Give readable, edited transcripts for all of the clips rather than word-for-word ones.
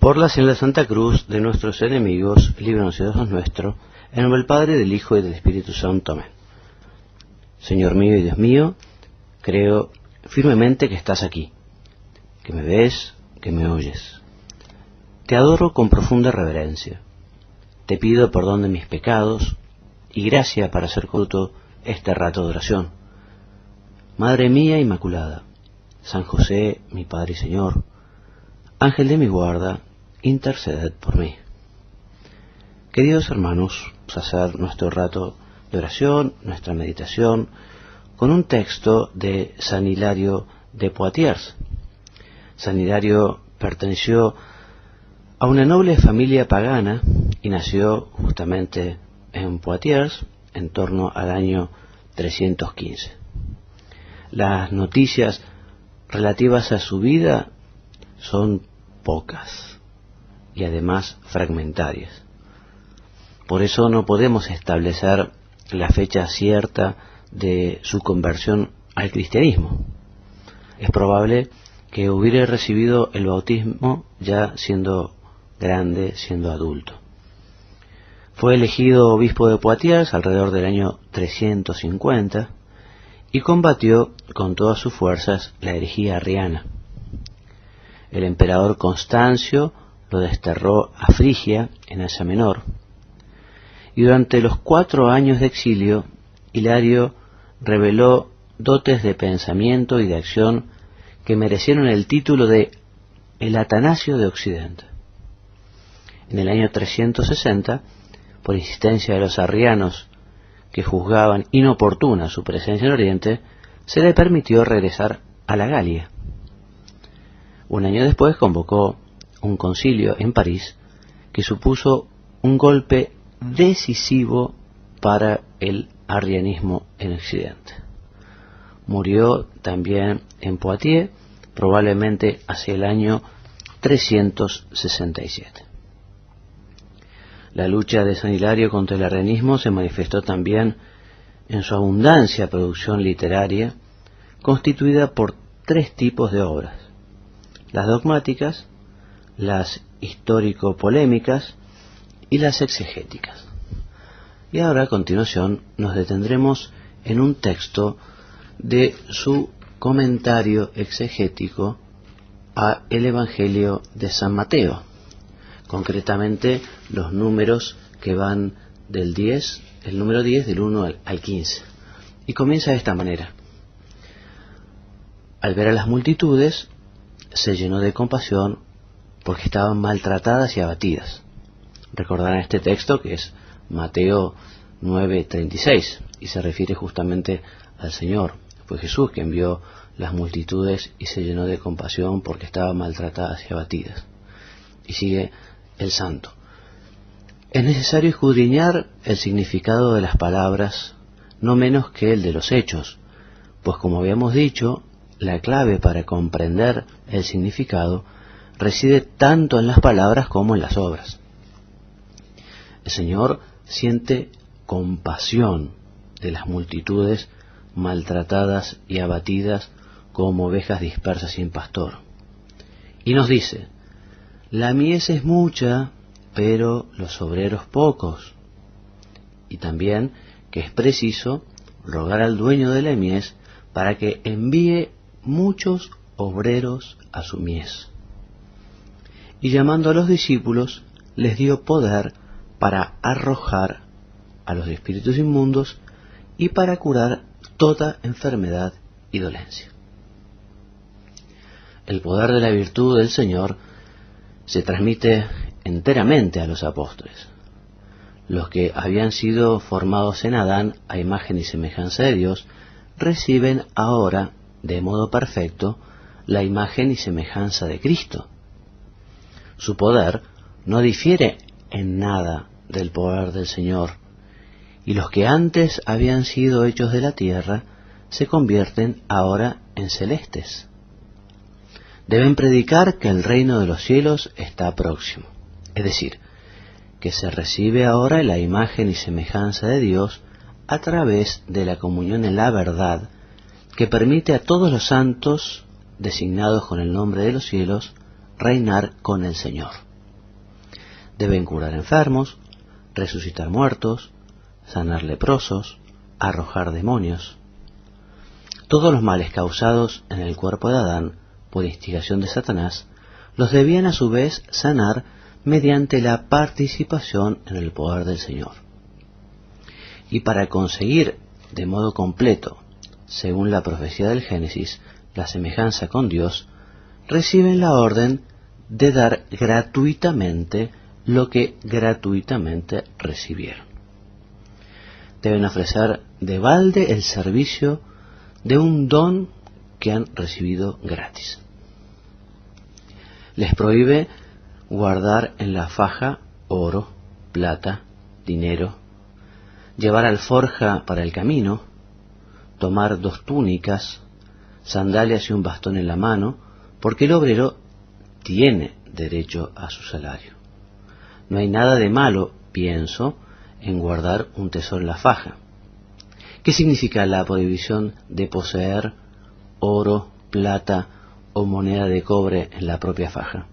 Por la señal de Santa Cruz de nuestros enemigos, líbranos y Dios nuestro, en nombre del Padre, del Hijo y del Espíritu Santo. Amén. Señor mío y Dios mío, creo firmemente que estás aquí, que me ves, que me oyes. Te adoro con profunda reverencia. Te pido perdón de mis pecados y gracia para hacer fruto este rato de oración. Madre mía Inmaculada, San José, mi Padre y Señor, Ángel de mi guarda, interceded por mí. Queridos hermanos, vamos a hacer nuestro rato de oración, nuestra meditación, con un texto de San Hilario de Poitiers. San Hilario perteneció a una noble familia pagana y nació justamente en Poitiers en torno al año 315. Las noticias relativas a su vida son pocas y además fragmentarias. Por eso no podemos establecer la fecha cierta de su conversión al cristianismo. Es probable que hubiera recibido el bautismo ya siendo grande, siendo adulto. Fue elegido obispo de Poitiers alrededor del año 350 y combatió con todas sus fuerzas la herejía arriana. El emperador Constancio lo desterró a Frigia, en Asia Menor, y durante los 4 años de exilio, Hilario reveló dotes de pensamiento y de acción que merecieron el título de el Atanasio de Occidente. En el año 360, por insistencia de los arrianos que juzgaban inoportuna su presencia en Oriente, se le permitió regresar a la Galia. Un año después convocó un concilio en París que supuso un golpe decisivo para el arrianismo en Occidente. Murió también en Poitiers, probablemente hacia el año 367. La lucha de San Hilario contra el arrianismo se manifestó también en su abundancia producción literaria, constituida por 3 tipos de obras: las dogmáticas, las histórico-polémicas y las exegéticas. Y ahora a continuación nos detendremos en un texto de su comentario exegético a el Evangelio de San Mateo, concretamente los números que van del 10, el número 10 del 1 al 15. Y comienza de esta manera: al ver a las multitudes, se llenó de compasión porque estaban maltratadas y abatidas. Recordarán este texto que es Mateo 9:36 y se refiere justamente al Señor. Fue Jesús quien vio las multitudes y se llenó de compasión porque estaban maltratadas y abatidas. Y sigue el santo: es necesario escudriñar el significado de las palabras, no menos que el de los hechos, pues como habíamos dicho, la clave para comprender el significado reside tanto en las palabras como en las obras. El Señor siente compasión de las multitudes maltratadas y abatidas como ovejas dispersas sin pastor. Y nos dice: la mies es mucha, pero los obreros pocos. Y también que es preciso rogar al dueño de la mies para que envíe muchos obreros a su mies. Y llamando a los discípulos, les dio poder para arrojar a los espíritus inmundos y para curar toda enfermedad y dolencia. El poder de la virtud del Señor se transmite enteramente a los apóstoles. Los que habían sido formados en Adán a imagen y semejanza de Dios, reciben ahora, de modo perfecto, la imagen y semejanza de Cristo. Su poder no difiere en nada del poder del Señor, y los que antes habían sido hechos de la tierra se convierten ahora en celestes. Deben predicar que el reino de los cielos está próximo, es decir, que se recibe ahora la imagen y semejanza de Dios a través de la comunión en la verdad, que permite a todos los santos, designados con el nombre de los cielos, reinar con el Señor. Deben curar enfermos, resucitar muertos, sanar leprosos, arrojar demonios. Todos los males causados en el cuerpo de Adán por instigación de Satanás los debían a su vez sanar mediante la participación en el poder del Señor. Y para conseguir de modo completo, según la profecía del Génesis, la semejanza con Dios, reciben la orden de dar gratuitamente lo que gratuitamente recibieron. Deben ofrecer de balde el servicio de un don que han recibido gratis. Les prohíbe guardar en la faja oro, plata, dinero, llevar alforja para el camino, tomar 2 túnicas, sandalias y un bastón en la mano, porque el obrero tiene derecho a su salario. No hay nada de malo, pienso, en guardar un tesoro en la faja. ¿Qué significa la prohibición de poseer oro, plata o moneda de cobre en la propia faja?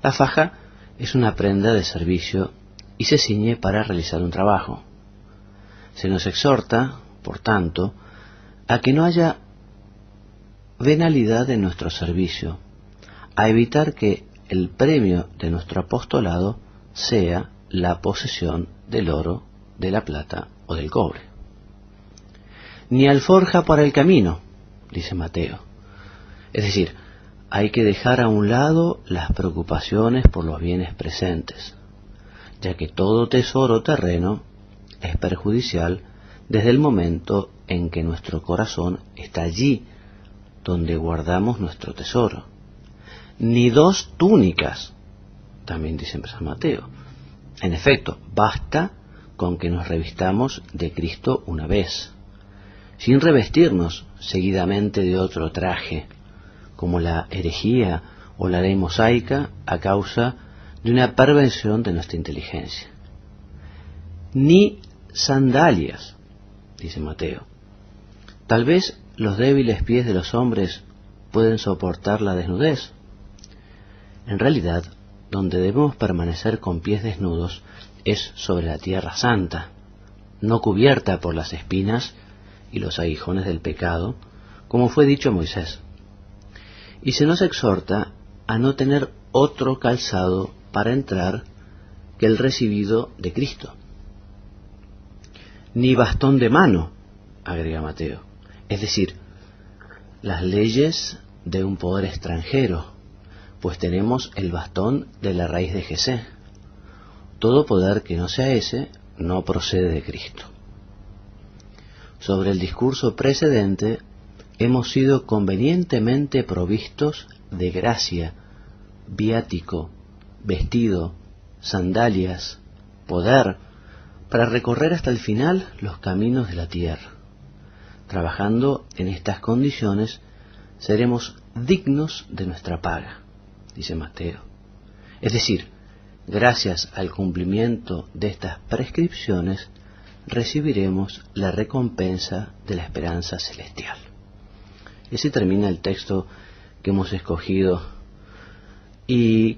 La faja es una prenda de servicio y se ciñe para realizar un trabajo. Se nos exhorta, por tanto, a que no haya venalidad en nuestro servicio, a evitar que el premio de nuestro apostolado sea la posesión del oro, de la plata o del cobre. Ni alforja para el camino, dice Mateo. Es decir, hay que dejar a un lado las preocupaciones por los bienes presentes, ya que todo tesoro terreno es perjudicial desde el momento en que nuestro corazón está allí donde guardamos nuestro tesoro. Ni 2 túnicas, también dice San Mateo. En efecto, basta con que nos revistamos de Cristo una vez, sin revestirnos seguidamente de otro traje, como la herejía o la ley mosaica a causa de una perversión de nuestra inteligencia. Ni sandalias, dice Mateo. Tal vez los débiles pies de los hombres pueden soportar la desnudez. En realidad, donde debemos permanecer con pies desnudos es sobre la tierra santa, no cubierta por las espinas y los aguijones del pecado, como fue dicho a Moisés. Y se nos exhorta a no tener otro calzado para entrar que el recibido de Cristo. Ni bastón de mano, agrega Mateo, es decir, las leyes de un poder extranjero, pues tenemos el bastón de la raíz de Jesé. Todo poder que no sea ese no procede de Cristo. Sobre el discurso precedente, hemos sido convenientemente provistos de gracia, viático, vestido, sandalias, poder, para recorrer hasta el final los caminos de la tierra. Trabajando en estas condiciones, seremos dignos de nuestra paga, dice Mateo. Es decir, gracias al cumplimiento de estas prescripciones, recibiremos la recompensa de la esperanza celestial. Y así termina el texto que hemos escogido. ¿Y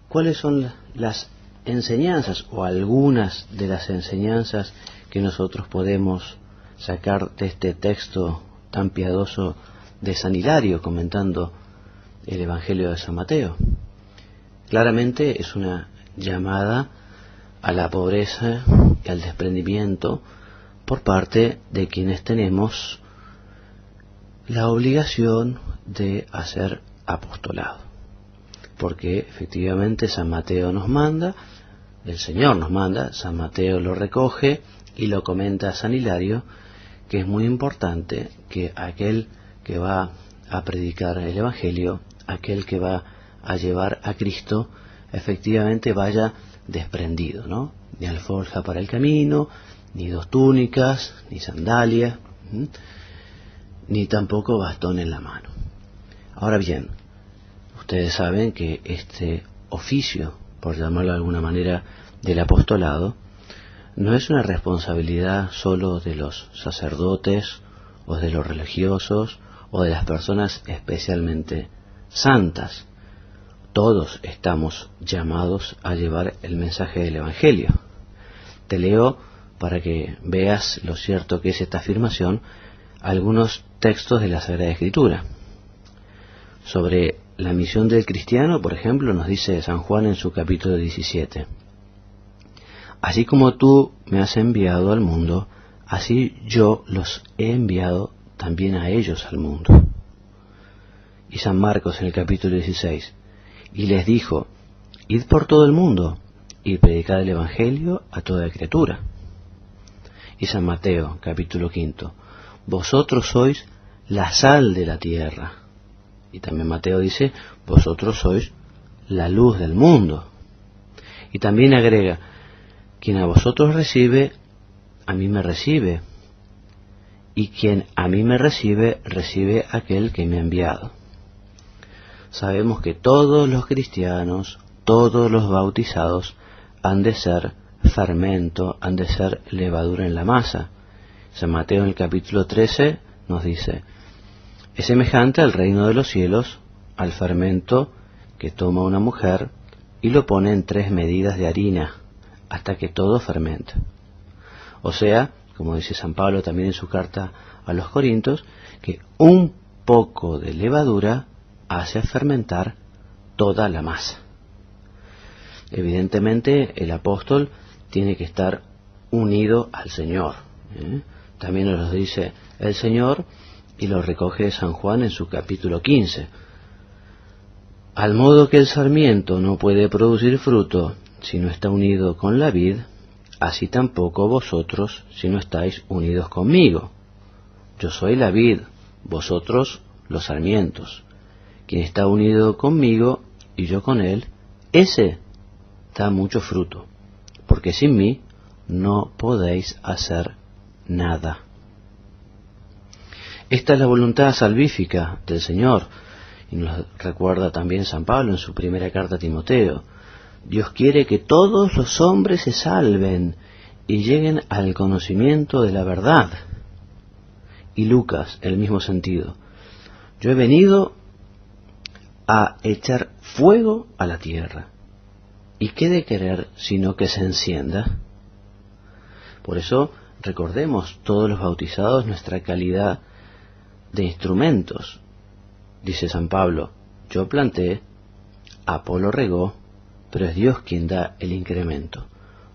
cuáles son las enseñanzas o algunas de las enseñanzas que nosotros podemos sacar de este texto tan piadoso de San Hilario comentando el Evangelio de San Mateo? Claramente es una llamada a la pobreza y al desprendimiento por parte de quienes tenemos la obligación de hacer apostolado, porque efectivamente San Mateo nos manda, el Señor nos manda, San Mateo lo recoge y lo comenta a San Hilario, que es muy importante que aquel que va a predicar el Evangelio, aquel que va a llevar a Cristo, efectivamente vaya desprendido, ¿no? Ni alforja para el camino, ni 2 túnicas, ni sandalias, ni tampoco bastón en la mano. Ahora bien, ustedes saben que este oficio, por llamarlo de alguna manera, del apostolado, no es una responsabilidad solo de los sacerdotes o de los religiosos o de las personas especialmente santas. todos estamos llamados a llevar el mensaje del Evangelio. Te leo, para que veas lo cierto que es esta afirmación, algunos textos de la Sagrada Escritura. Sobre la misión del cristiano, por ejemplo, nos dice San Juan en su capítulo 17. Así como tú me has enviado al mundo, así yo los he enviado también a ellos al mundo. Y San Marcos en el capítulo 16. Y les dijo, id por todo el mundo y predicad el Evangelio a toda criatura. Y San Mateo, capítulo 5. Vosotros sois la sal de la tierra. Y también Mateo dice, vosotros sois la luz del mundo. Y también agrega, quien a vosotros recibe, a mí me recibe. Y quien a mí me recibe, recibe a aquel que me ha enviado. Sabemos que todos los cristianos, todos los bautizados, han de ser fermento, han de ser levadura en la masa. San Mateo en el capítulo 13 nos dice, es semejante al reino de los cielos, al fermento que toma una mujer y lo pone en 3 medidas de harina, hasta que todo fermenta. O sea, como dice San Pablo también en su carta a los Corintios, que un poco de levadura hace fermentar toda la masa. Evidentemente el apóstol tiene que estar unido al Señor. También nos lo dice el Señor y lo recoge San Juan en su capítulo 15. Al modo que el sarmiento no puede producir fruto si no está unido con la vid, así tampoco vosotros si no estáis unidos conmigo. Yo soy la vid, vosotros los sarmientos. Quien está unido conmigo y yo con él, ese da mucho fruto, porque sin mí no podéis hacer nada. Esta es la voluntad salvífica del Señor, y nos recuerda también San Pablo en su primera carta a Timoteo. Dios quiere que todos los hombres se salven y lleguen al conocimiento de la verdad. Y Lucas, en el mismo sentido. Yo he venido a echar fuego a la tierra. ¿Y qué de querer sino que se encienda? Por eso recordemos todos los bautizados nuestra calidad de instrumentos. Dice San Pablo, yo planté, Apolo regó, pero es Dios quien da el incremento.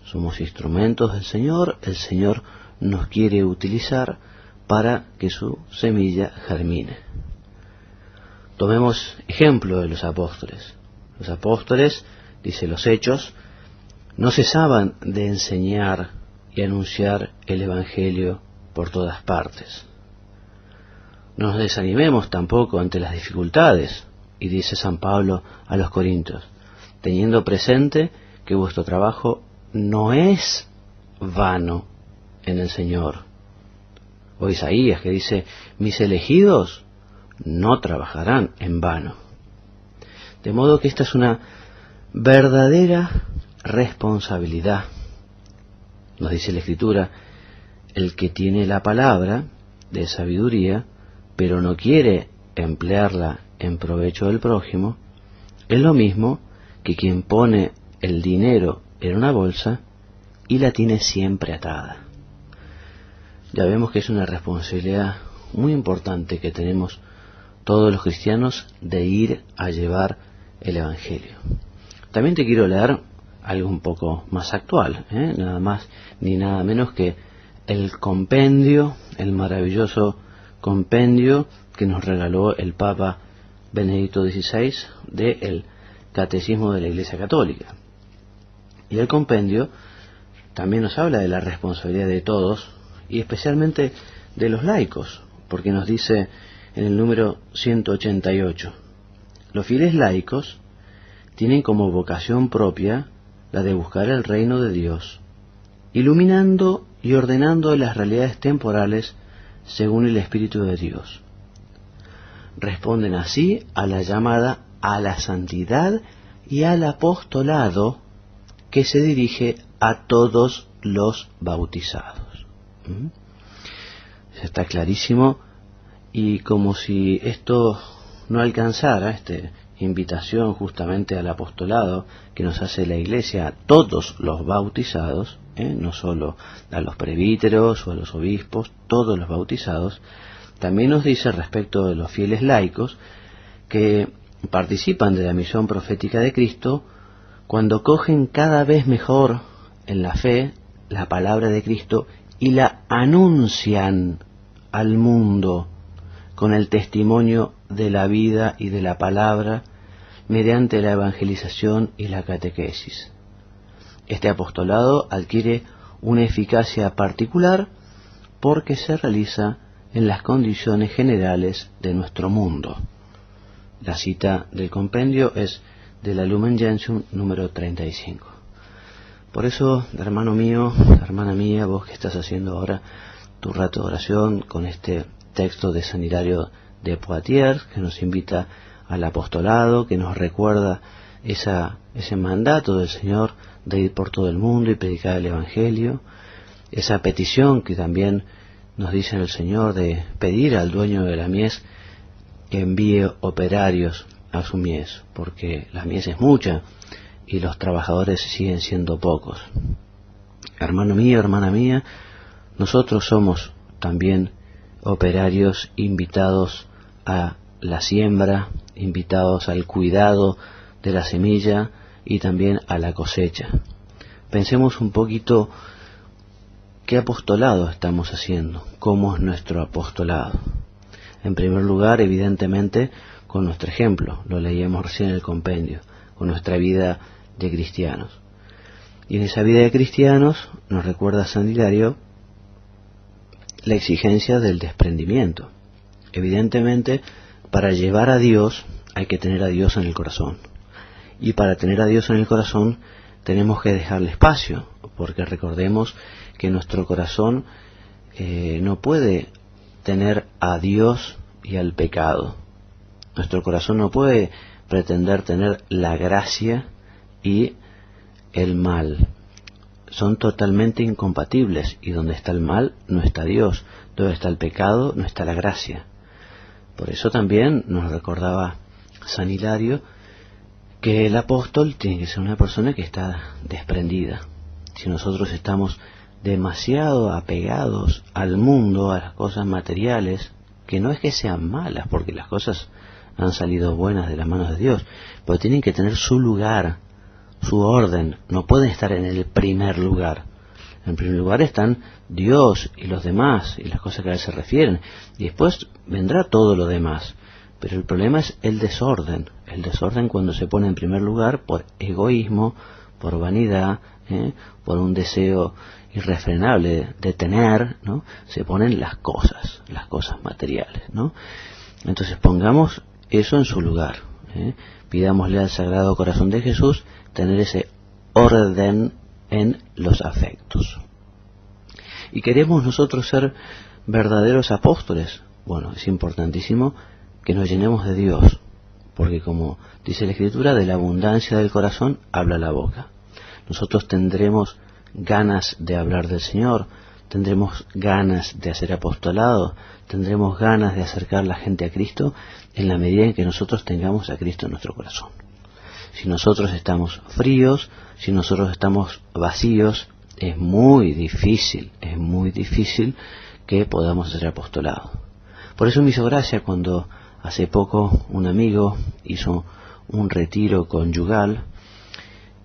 Somos instrumentos del Señor, el Señor nos quiere utilizar para que su semilla germine. Tomemos ejemplo de los apóstoles. Los apóstoles, dice los Hechos, no cesaban de enseñar y anunciar el Evangelio por todas partes. No nos desanimemos tampoco ante las dificultades, y dice San Pablo a los Corintios, teniendo presente que vuestro trabajo no es vano en el Señor. O Isaías que dice, mis elegidos no trabajarán en vano. De modo que esta es una verdadera responsabilidad. Nos dice la Escritura, el que tiene la palabra de sabiduría, pero no quiere emplearla en provecho del prójimo, es lo mismo que quien pone el dinero en una bolsa y la tiene siempre atada. Ya vemos que es una responsabilidad muy importante que tenemos todos los cristianos de ir a llevar el Evangelio. También te quiero leer algo un poco más actual, nada más ni nada menos que el compendio, el maravilloso compendio que nos regaló el Papa Benedicto XVI del Catecismo de la Iglesia Católica. Y el compendio también nos habla de la responsabilidad de todos y especialmente de los laicos, porque nos dice en el número 188, los fieles laicos tienen como vocación propia la de buscar el reino de Dios, iluminando y ordenando las realidades temporales según el Espíritu de Dios. Responden así a la llamada a la santidad y al apostolado que se dirige a todos los bautizados. Está clarísimo, y como si esto no alcanzara, este invitación justamente al apostolado que nos hace la Iglesia a todos los bautizados, no solo a los presbíteros o a los obispos, todos los bautizados, también nos dice respecto de los fieles laicos que participan de la misión profética de Cristo cuando cogen cada vez mejor en la fe la palabra de Cristo y la anuncian al mundo con el testimonio de la vida y de la palabra mediante la evangelización y la catequesis. Este apostolado adquiere una eficacia particular porque se realiza en las condiciones generales de nuestro mundo. La cita del compendio es de la Lumen Gentium número 35. Por eso, hermano mío, hermana mía, vos que estás haciendo ahora tu rato de oración con este texto de San Hilario de Poitiers, que nos invita al apostolado, que nos recuerda ese mandato del Señor de ir por todo el mundo y predicar el Evangelio, esa petición que también nos dice el Señor de pedir al dueño de la mies que envíe operarios a su mies, porque la mies es mucha y los trabajadores siguen siendo pocos. Hermano mío, hermana mía, nosotros somos también operarios invitados a la siembra, invitados al cuidado de la semilla y también a la cosecha. Pensemos un poquito qué apostolado estamos haciendo, cómo es nuestro apostolado. En primer lugar, evidentemente, con nuestro ejemplo, lo leíamos recién en el compendio, con nuestra vida de cristianos. Y en esa vida de cristianos nos recuerda San Hilario la exigencia del desprendimiento. Evidentemente, para llevar a Dios hay que tener a Dios en el corazón. Y para tener a Dios en el corazón tenemos que dejarle espacio, porque recordemos que nuestro corazón no puede tener a Dios y al pecado. Nuestro corazón no puede pretender tener la gracia y el mal. Son totalmente incompatibles, y donde está el mal no está Dios, donde está el pecado no está la gracia. Por eso también nos recordaba San Hilario que el apóstol tiene que ser una persona que está desprendida. Si nosotros estamos demasiado apegados al mundo, a las cosas materiales, que no es que sean malas, porque las cosas han salido buenas de las manos de Dios, pero tienen que tener su lugar, su orden, no pueden estar en el primer lugar. En primer lugar están Dios y los demás, y las cosas que a él se refieren, y después vendrá todo lo demás. Pero el problema es el desorden cuando se pone en primer lugar por egoísmo, por vanidad, por un deseo irrefrenable de tener, ¿no? Se ponen las cosas materiales, ¿no? Entonces pongamos eso en su lugar, pidámosle al Sagrado Corazón de Jesús tener ese orden en los afectos. ¿Y queremos nosotros ser verdaderos apóstoles? Bueno, es importantísimo que nos llenemos de Dios, porque como dice la Escritura, de la abundancia del corazón habla la boca. Nosotros tendremos ganas de hablar del Señor, tendremos ganas de hacer apostolado, tendremos ganas de acercar la gente a Cristo en la medida en que nosotros tengamos a Cristo en nuestro corazón. Si nosotros estamos fríos, si nosotros estamos vacíos, es muy difícil que podamos hacer apostolado. Por eso me hizo gracia cuando hace poco un amigo hizo un retiro conyugal,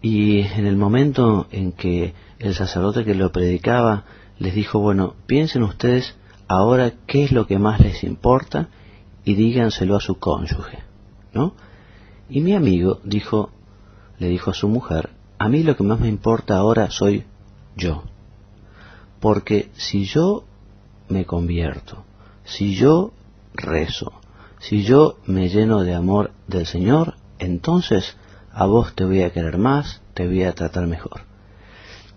y en el momento en que el sacerdote que lo predicaba les dijo, bueno, piensen ustedes ahora qué es lo que más les importa y díganselo a su cónyuge, ¿no? Y mi amigo le dijo a su mujer, a mí lo que más me importa ahora soy yo, porque si yo me convierto, si yo rezo, si yo me lleno de amor del Señor, entonces a vos te voy a querer más, te voy a tratar mejor.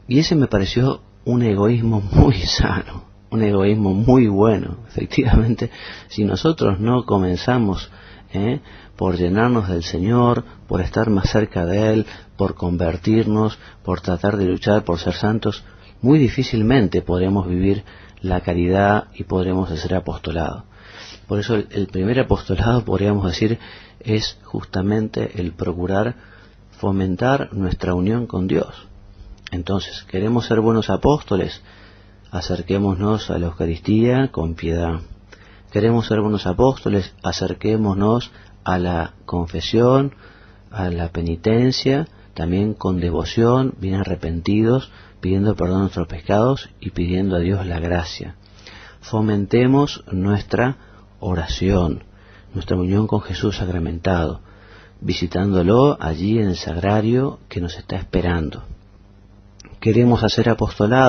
Y ese me pareció un egoísmo muy sano, un egoísmo muy bueno. Efectivamente, si nosotros no comenzamos por llenarnos del Señor, por estar más cerca de Él, por convertirnos, por tratar de luchar por ser santos, muy difícilmente podremos vivir la caridad y podremos hacer apostolado. Por eso el primer apostolado, podríamos decir, es justamente el procurar fomentar nuestra unión con Dios. Entonces, ¿queremos ser buenos apóstoles? Acerquémonos a la Eucaristía con piedad. ¿Queremos ser buenos apóstoles? Acerquémonos a la confesión, a la penitencia, también con devoción, bien arrepentidos, pidiendo perdón de nuestros pecados y pidiendo a Dios la gracia. Fomentemos nuestra oración, nuestra unión con Jesús sacramentado, visitándolo allí en el sagrario que nos está esperando. Queremos hacer apostolado.